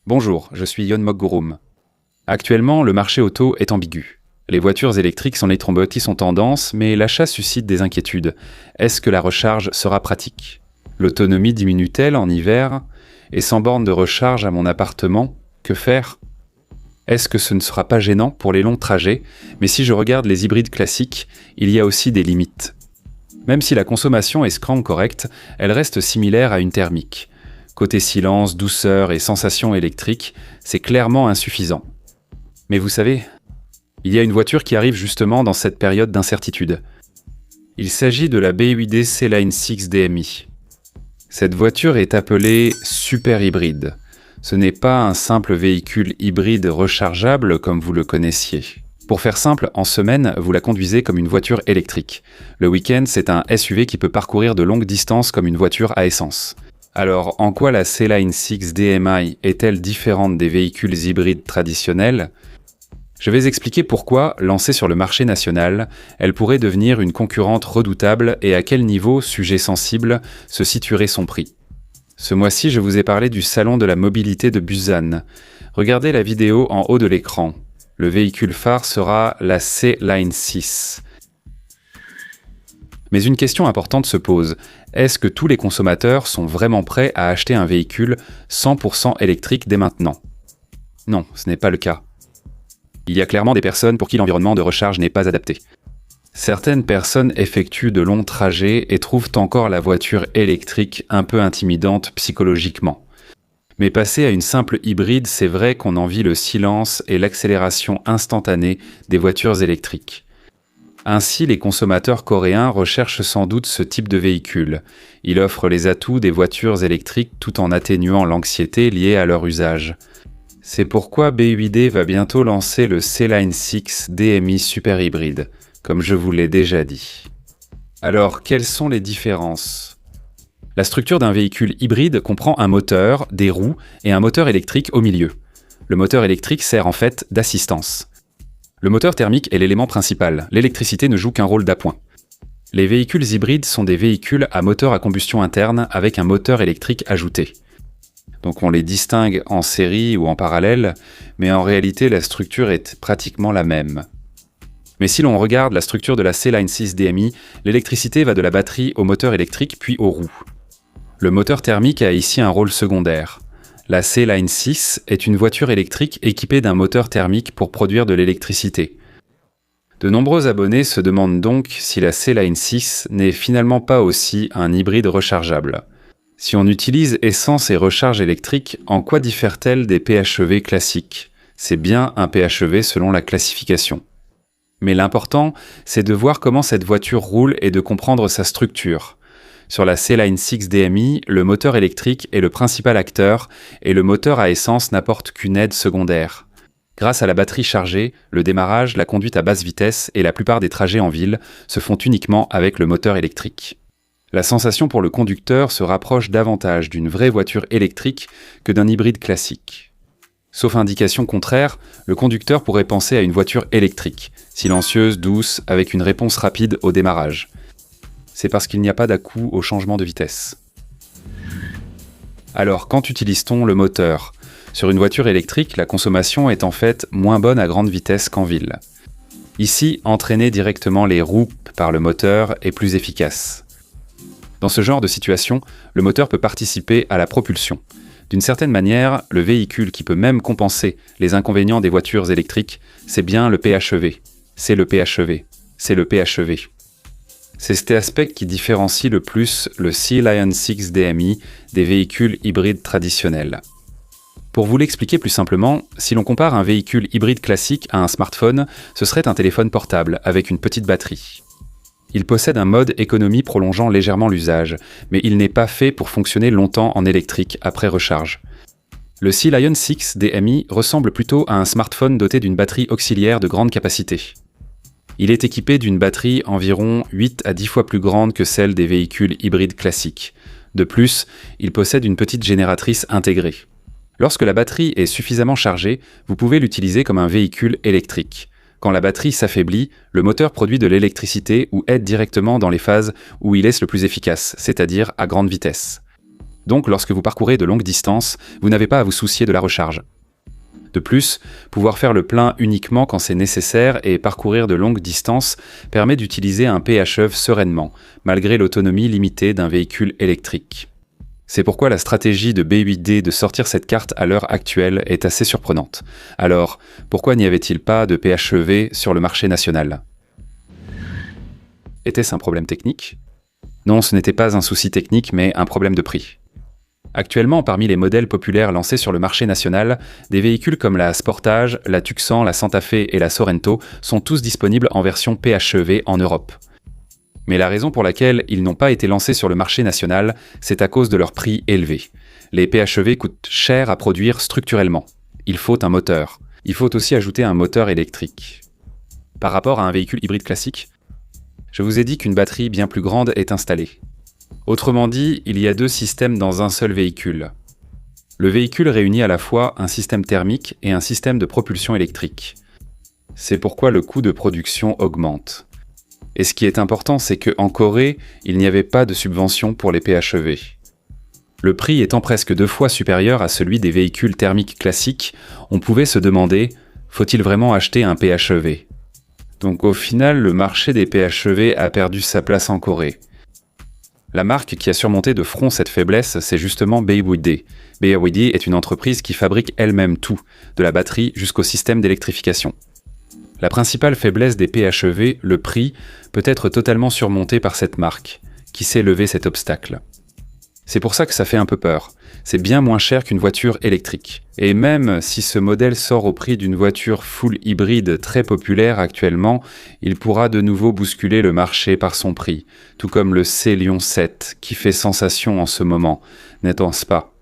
Bonjour, je suis Yon Mogouroum. Actuellement, le marché auto est ambigu. Les voitures électriques sont les trombotis sont tendance, mais l'achat suscite des inquiétudes. Est-ce que la recharge sera pratique? L'autonomie diminue-t-elle en hiver? Et sans borne de recharge à mon appartement, que faire? Est-ce que ce ne sera pas gênant pour les longs trajets? Mais si je regarde les hybrides classiques, il y a aussi des limites. Même si la consommation est scram correcte, elle reste similaire à une thermique. Côté silence, douceur et sensations électriques, c'est clairement insuffisant. Mais vous savez, il y a une voiture qui arrive justement dans cette période d'incertitude. Il s'agit de la BYD C-Line 6 DMI. Cette voiture est appelée super hybride. Ce n'est pas un simple véhicule hybride rechargeable comme vous le connaissiez. Pour faire simple, en semaine, vous la conduisez comme une voiture électrique. Le week-end, c'est un SUV qui peut parcourir de longues distances comme une voiture à essence. Alors, en quoi la C-Line 6 DMI est-elle différente des véhicules hybrides traditionnels? Je vais expliquer pourquoi, lancée sur le marché national, elle pourrait devenir une concurrente redoutable et à quel niveau, sujet sensible, se situerait son prix. Ce mois-ci, je vous ai parlé du salon de la mobilité de Busan. Regardez la vidéo en haut de l'écran. Le véhicule phare sera la C-Line 6. Mais une question importante se pose. Est-ce que tous les consommateurs sont vraiment prêts à acheter un véhicule 100% électrique dès maintenant? Non, ce n'est pas le cas. Il y a clairement des personnes pour qui l'environnement de recharge n'est pas adapté. Certaines personnes effectuent de longs trajets et trouvent encore la voiture électrique un peu intimidante psychologiquement. Mais passer à une simple hybride, c'est vrai qu'on envie le silence et l'accélération instantanée des voitures électriques. Ainsi, les consommateurs coréens recherchent sans doute ce type de véhicule. Il offre les atouts des voitures électriques tout en atténuant l'anxiété liée à leur usage. C'est pourquoi BYD va bientôt lancer le C-Line 6 DMI super hybride, comme je vous l'ai déjà dit. Alors, quelles sont les différences? La structure d'un véhicule hybride comprend un moteur, des roues et un moteur électrique au milieu. Le moteur électrique sert en fait d'assistance. Le moteur thermique est l'élément principal, l'électricité ne joue qu'un rôle d'appoint. Les véhicules hybrides sont des véhicules à moteur à combustion interne avec un moteur électrique ajouté. Donc on les distingue en série ou en parallèle, mais en réalité la structure est pratiquement la même. Mais si l'on regarde la structure de la C-Line 6 DMI, l'électricité va de la batterie au moteur électrique puis aux roues. Le moteur thermique a ici un rôle secondaire. La C-Line 6 est une voiture électrique équipée d'un moteur thermique pour produire de l'électricité. De nombreux abonnés se demandent donc si la C-Line 6 n'est finalement pas aussi un hybride rechargeable. Si on utilise essence et recharge électrique, en quoi diffère-t-elle des PHEV classiques? C'est bien un PHEV selon la classification. Mais l'important, c'est de voir comment cette voiture roule et de comprendre sa structure. Sur la C-Line 6 DMI, le moteur électrique est le principal acteur et le moteur à essence n'apporte qu'une aide secondaire. Grâce à la batterie chargée, le démarrage, la conduite à basse vitesse et la plupart des trajets en ville se font uniquement avec le moteur électrique. La sensation pour le conducteur se rapproche davantage d'une vraie voiture électrique que d'un hybride classique. Sauf indication contraire, le conducteur pourrait penser à une voiture électrique, silencieuse, douce, avec une réponse rapide au démarrage. C'est parce qu'il n'y a pas d'à-coup au changement de vitesse. Alors, quand utilise-t-on le moteur? Sur une voiture électrique, la consommation est en fait moins bonne à grande vitesse qu'en ville. Ici, entraîner directement les roues par le moteur est plus efficace. Dans ce genre de situation, le moteur peut participer à la propulsion. D'une certaine manière, le véhicule qui peut même compenser les inconvénients des voitures électriques, c'est bien le PHEV. C'est le PHEV. C'est le PHEV. C'est cet aspect qui différencie le plus le C-Line 6 DMI des véhicules hybrides traditionnels. Pour vous l'expliquer plus simplement, si l'on compare un véhicule hybride classique à un smartphone, ce serait un téléphone portable avec une petite batterie. Il possède un mode économie prolongeant légèrement l'usage, mais il n'est pas fait pour fonctionner longtemps en électrique après recharge. Le C-Line 6 DMI ressemble plutôt à un smartphone doté d'une batterie auxiliaire de grande capacité. Il est équipé d'une batterie environ 8 à 10 fois plus grande que celle des véhicules hybrides classiques. De plus, il possède une petite génératrice intégrée. Lorsque la batterie est suffisamment chargée, vous pouvez l'utiliser comme un véhicule électrique. Quand la batterie s'affaiblit, le moteur produit de l'électricité ou aide directement dans les phases où il est le plus efficace, c'est-à-dire à grande vitesse. Donc lorsque vous parcourez de longues distances, vous n'avez pas à vous soucier de la recharge. De plus, pouvoir faire le plein uniquement quand c'est nécessaire et parcourir de longues distances permet d'utiliser un PHEV sereinement, malgré l'autonomie limitée d'un véhicule électrique. C'est pourquoi la stratégie de BYD de sortir cette carte à l'heure actuelle est assez surprenante. Alors, pourquoi n'y avait-il pas de PHEV sur le marché national ? Était-ce un problème technique ? Non, ce n'était pas un souci technique, mais un problème de prix. Actuellement, parmi les modèles populaires lancés sur le marché national, des véhicules comme la Sportage, la Tucson, la Santa Fe et la Sorento sont tous disponibles en version PHEV en Europe. Mais la raison pour laquelle ils n'ont pas été lancés sur le marché national, c'est à cause de leur prix élevé. Les PHEV coûtent cher à produire structurellement. Il faut un moteur. Il faut aussi ajouter un moteur électrique. Par rapport à un véhicule hybride classique, je vous ai dit qu'une batterie bien plus grande est installée. Autrement dit, il y a 2 systèmes dans un seul véhicule. Le véhicule réunit à la fois un système thermique et un système de propulsion électrique. C'est pourquoi le coût de production augmente. Et ce qui est important, c'est qu'en Corée, il n'y avait pas de subvention pour les PHEV. Le prix étant presque 2 fois supérieur à celui des véhicules thermiques classiques, on pouvait se demander, faut-il vraiment acheter un PHEV ? Donc au final, le marché des PHEV a perdu sa place en Corée. La marque qui a surmonté de front cette faiblesse, c'est justement BYD. BYD est une entreprise qui fabrique elle-même tout, de la batterie jusqu'au système d'électrification. La principale faiblesse des PHEV, le prix, peut être totalement surmonté par cette marque, qui sait lever cet obstacle. C'est pour ça que ça fait un peu peur. C'est bien moins cher qu'une voiture électrique. Et même si ce modèle sort au prix d'une voiture full hybride très populaire actuellement, il pourra de nouveau bousculer le marché par son prix, tout comme le C-Lion 7 qui fait sensation en ce moment, n'est-ce pas ?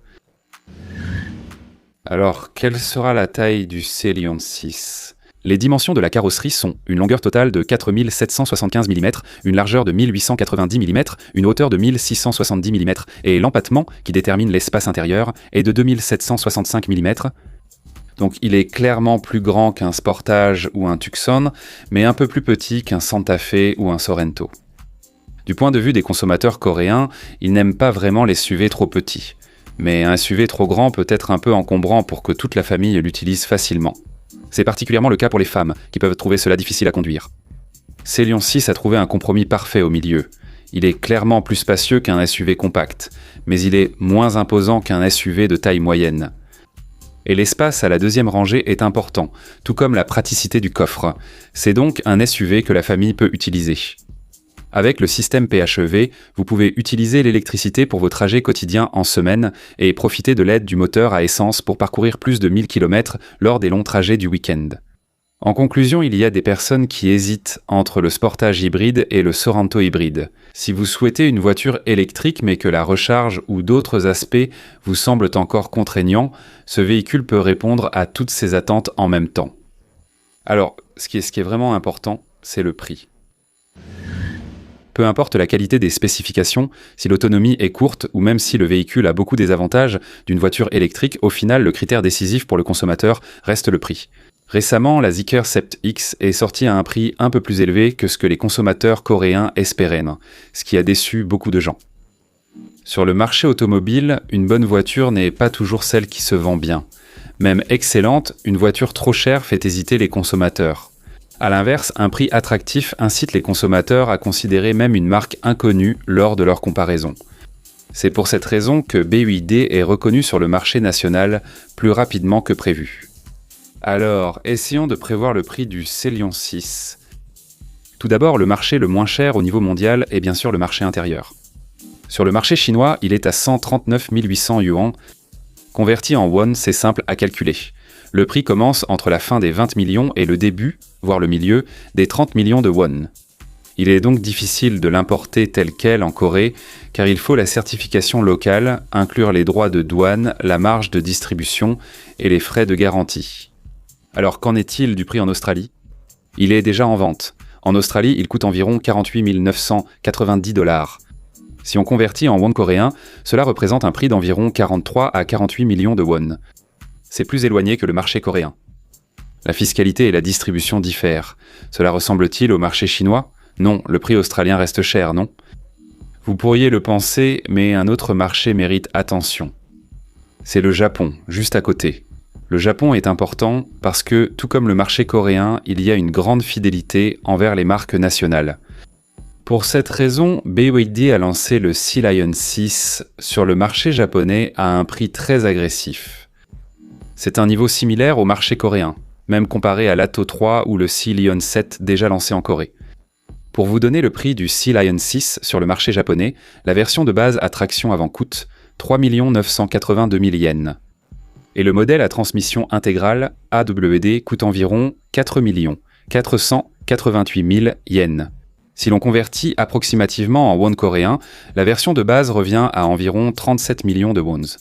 Alors, quelle sera la taille du C-Lion 6 ? Les dimensions de la carrosserie sont une longueur totale de 4775 mm, une largeur de 1890 mm, une hauteur de 1670 mm, et l'empattement, qui détermine l'espace intérieur, est de 2765 mm. Donc il est clairement plus grand qu'un Sportage ou un Tucson, mais un peu plus petit qu'un Santa Fe ou un Sorento. Du point de vue des consommateurs coréens, ils n'aiment pas vraiment les SUV trop petits. Mais un SUV trop grand peut être un peu encombrant pour que toute la famille l'utilise facilement. C'est particulièrement le cas pour les femmes, qui peuvent trouver cela difficile à conduire. C-Lion 6 a trouvé un compromis parfait au milieu. Il est clairement plus spacieux qu'un SUV compact, mais il est moins imposant qu'un SUV de taille moyenne. Et l'espace à la deuxième rangée est important, tout comme la praticité du coffre. C'est donc un SUV que la famille peut utiliser. Avec le système PHEV, vous pouvez utiliser l'électricité pour vos trajets quotidiens en semaine et profiter de l'aide du moteur à essence pour parcourir plus de 1000 km lors des longs trajets du week-end. En conclusion, il y a des personnes qui hésitent entre le Sportage hybride et le Sorento hybride. Si vous souhaitez une voiture électrique mais que la recharge ou d'autres aspects vous semblent encore contraignants, ce véhicule peut répondre à toutes ces attentes en même temps. Alors, ce qui est vraiment important, c'est le prix. Peu importe la qualité des spécifications, si l'autonomie est courte ou même si le véhicule a beaucoup des avantages d'une voiture électrique, au final, le critère décisif pour le consommateur reste le prix. Récemment, la Zeekr 7X est sortie à un prix un peu plus élevé que ce que les consommateurs coréens espéraient, ce qui a déçu beaucoup de gens. Sur le marché automobile, une bonne voiture n'est pas toujours celle qui se vend bien. Même excellente, une voiture trop chère fait hésiter les consommateurs. A l'inverse, un prix attractif incite les consommateurs à considérer même une marque inconnue lors de leur comparaison. C'est pour cette raison que BYD est reconnu sur le marché national plus rapidement que prévu. Alors, essayons de prévoir le prix du C-Lion 6. Tout d'abord, le marché le moins cher au niveau mondial est bien sûr le marché intérieur. Sur le marché chinois, il est à 139 800 yuan. Converti en won, c'est simple à calculer. Le prix commence entre la fin des 20 millions et le début, voire le milieu, des 30 millions de won. Il est donc difficile de l'importer tel quel en Corée, car il faut la certification locale, inclure les droits de douane, la marge de distribution et les frais de garantie. Alors qu'en est-il du prix en Australie ? Il est déjà en vente. En Australie, il coûte environ 48 990 $. Si on convertit en won coréen, cela représente un prix d'environ 43 à 48 millions de won. C'est plus éloigné que le marché coréen. La fiscalité et la distribution diffèrent. Cela ressemble-t-il au marché chinois ? Non, le prix australien reste cher, non ? Vous pourriez le penser, mais un autre marché mérite attention. C'est le Japon, juste à côté. Le Japon est important parce que, tout comme le marché coréen, il y a une grande fidélité envers les marques nationales. Pour cette raison, BYD a lancé le Sea Lion 6 sur le marché japonais à un prix très agressif. C'est un niveau similaire au marché coréen, même comparé à l'Atto 3 ou le Sea Lion 7 déjà lancé en Corée. Pour vous donner le prix du Sea Lion 6 sur le marché japonais, la version de base à traction avant coûte 3 982 000 yens. Et le modèle à transmission intégrale AWD coûte environ 4 488 000 yens. Si l'on convertit approximativement en won coréen, la version de base revient à environ 37 millions de wons.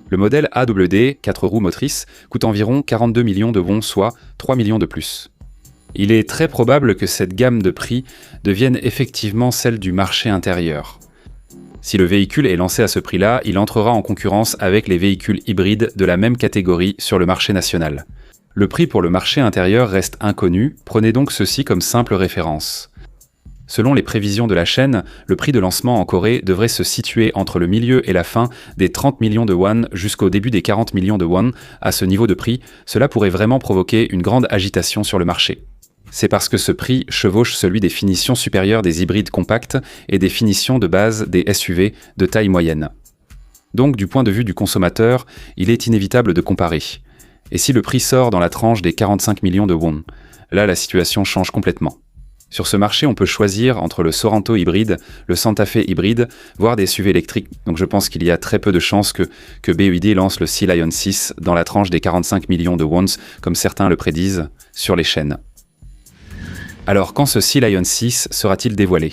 Le modèle AWD, 4 roues motrices, coûte environ 42 millions de wons, soit 3 millions de plus. Il est très probable que cette gamme de prix devienne effectivement celle du marché intérieur. Si le véhicule est lancé à ce prix-là, il entrera en concurrence avec les véhicules hybrides de la même catégorie sur le marché national. Le prix pour le marché intérieur reste inconnu, prenez donc ceci comme simple référence. Selon les prévisions de la chaîne, le prix de lancement en Corée devrait se situer entre le milieu et la fin des 30 millions de won jusqu'au début des 40 millions de won. À ce niveau de prix, cela pourrait vraiment provoquer une grande agitation sur le marché. C'est parce que ce prix chevauche celui des finitions supérieures des hybrides compacts et des finitions de base des SUV de taille moyenne. Donc, du point de vue du consommateur, il est inévitable de comparer. Et si le prix sort dans la tranche des 45 millions de won, là la situation change complètement. Sur ce marché, on peut choisir entre le Sorento hybride, le Santa Fe hybride, voire des SUV électriques. Donc je pense qu'il y a très peu de chances que BYD lance le Sea Lion 6 dans la tranche des 45 millions de wons, comme certains le prédisent sur les chaînes. Alors quand ce Sea Lion 6 sera-t-il dévoilé ?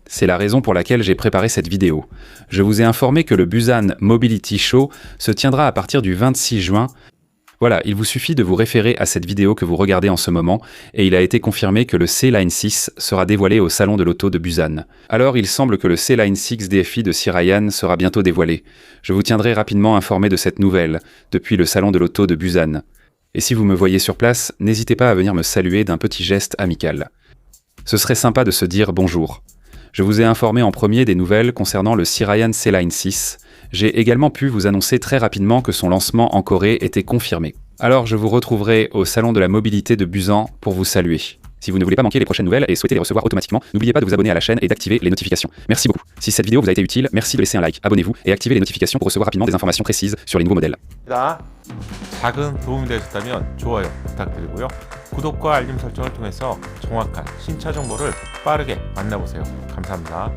C'est la raison pour laquelle j'ai préparé cette vidéo. Je vous ai informé que le Busan Mobility Show se tiendra à partir du 26 juin. Voilà, il vous suffit de vous référer à cette vidéo que vous regardez en ce moment, et il a été confirmé que le C-Line 6 sera dévoilé au salon de l'auto de Busan. Alors il semble que le C-Line 6 DFI de Sirayan sera bientôt dévoilé. Je vous tiendrai rapidement informé de cette nouvelle, depuis le salon de l'auto de Busan. Et si vous me voyez sur place, n'hésitez pas à venir me saluer d'un petit geste amical. Ce serait sympa de se dire bonjour. Je vous ai informé en premier des nouvelles concernant le Sirayan C-Line 6. J'ai également pu vous annoncer très rapidement que son lancement en Corée était confirmé. Alors je vous retrouverai au salon de la mobilité de Busan pour vous saluer. Si vous ne voulez pas manquer les prochaines nouvelles et souhaitez les recevoir automatiquement, n'oubliez pas de vous abonner à la chaîne et d'activer les notifications. Merci beaucoup. Si cette vidéo vous a été utile, merci de laisser un like, abonnez-vous et activez les notifications pour recevoir rapidement des informations précises sur les nouveaux modèles. 작은 도움이 되셨다면 좋아요 부탁드리고요. 구독과 알림 설정을 통해서 정확한 신차 정보를 빠르게 만나보세요. 감사합니다.